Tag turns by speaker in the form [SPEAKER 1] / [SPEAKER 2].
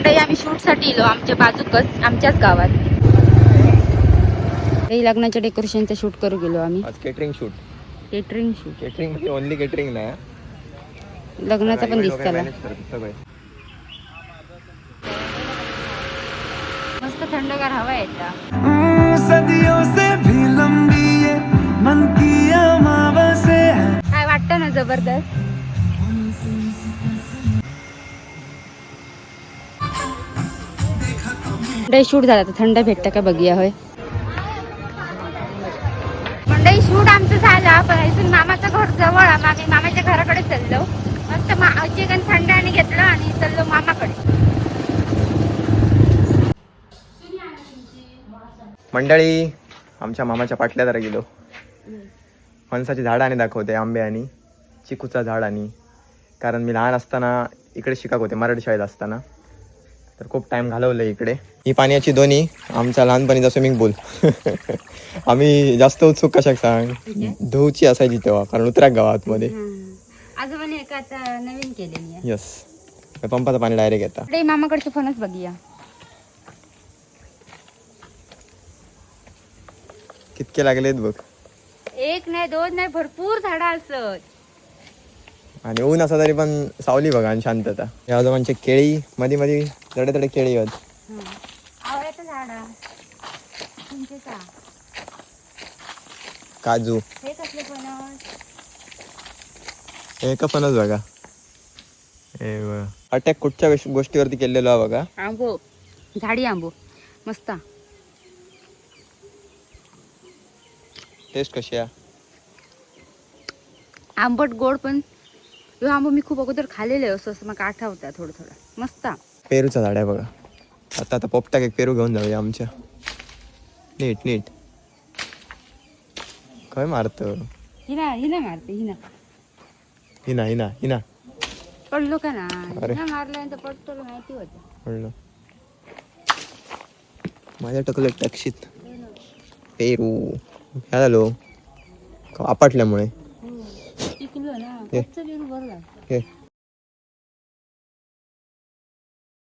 [SPEAKER 1] मंडळी आम्ही शूट साठी इलो आमच्या बाजूकच आमच्याच गावात. काही लग्नाच्या डेकोरेशनचं शूट करू गेलो आम्ही.
[SPEAKER 2] आज catering shoot.
[SPEAKER 1] Catering shoot.
[SPEAKER 2] Catering म्हणजे ओनली केटरिंग नाही,
[SPEAKER 1] लग्नाचा पण दिसताला. मस्त थंडगार हवा येता.
[SPEAKER 3] सदियों से भी लंबी ये मन की अमावस्या है.
[SPEAKER 1] काय वाटतं ना जबरदस्त. मंडई शूट झाला तर थंड भेटतं का बघूया होय. मंडई शूट आमचं झालं पण इथून मामाचं घर जवळ आम्ही मामाच्या घराकडे चाललो. मस्त चिकन थंड आणि घेतलं आणि चाललो मामाकडे.
[SPEAKER 2] मंडळी आमच्या मामाच्या पाटल्या जरा गेलो. फणसाची झाड आणि दाखवते, आंबे आणि चिकूचा झाड. आणि कारण मी लहान असताना इकडे शिकत होते मराठी शाळेत असताना, तर खूप टाइम घालवलं इकडे. ही पाण्याची दोन्ही आमच्या लहानपणीचा स्विमिंग पूल. आम्ही जास्त उत्सुक कशाक सांग, धुवची असायची तेव्हा, कारण उतऱ्या गावात मध्ये.
[SPEAKER 1] आजोबाने एक आता नवीन केलेली आहे.
[SPEAKER 2] यस, पंपाचं पाणी डायरेक्ट येतं.
[SPEAKER 1] मामाकडचे फणस बघूया
[SPEAKER 2] कितके लागलेत बघ.
[SPEAKER 1] एक नाही दोन नाही भरपूर झाडं असत.
[SPEAKER 2] आणि ऊन असं तरी पण सावली बघा आणि शांतता. या आजोबांची केळी मध्ये मध्ये तडे तडे केळी आहेत.
[SPEAKER 1] आवळ्याचं झाड, चिंचेचा,
[SPEAKER 2] काजू.
[SPEAKER 1] हे कसले फणस.
[SPEAKER 2] एक फणस बघा. अटॅक कुठच्या गोष्टीवरती केलेलो आहे बघा.
[SPEAKER 1] आंबो, झाडी आंबो मस्त.
[SPEAKER 2] टेस्ट कशी आहे.
[SPEAKER 1] आंबट गोड पण. ह्यो आंबो मी खूप अगोदर खाल्लेले असं असं मला आठवतं थोडं थोडं मस्त.
[SPEAKER 2] पेरूचं झाड आहे बघा. आता पोपटाक एक पेरू घेऊन जाऊया आमच्या. नीट नीट काय मारत.
[SPEAKER 1] हिना हिना मारते हिना.
[SPEAKER 2] हिना हिना हिना
[SPEAKER 1] पडलो का ना.
[SPEAKER 2] अरे.
[SPEAKER 1] हिना मारल्यानंतर पडतो माहिती होतं.
[SPEAKER 2] पडलं माझ्या टकलं टक्षित पेरू. काय झालो आपटल्यामुळे.
[SPEAKER 1] पिकलो ना.
[SPEAKER 2] हे.
[SPEAKER 1] कच्चं पेरू बरं लागतं.
[SPEAKER 2] हे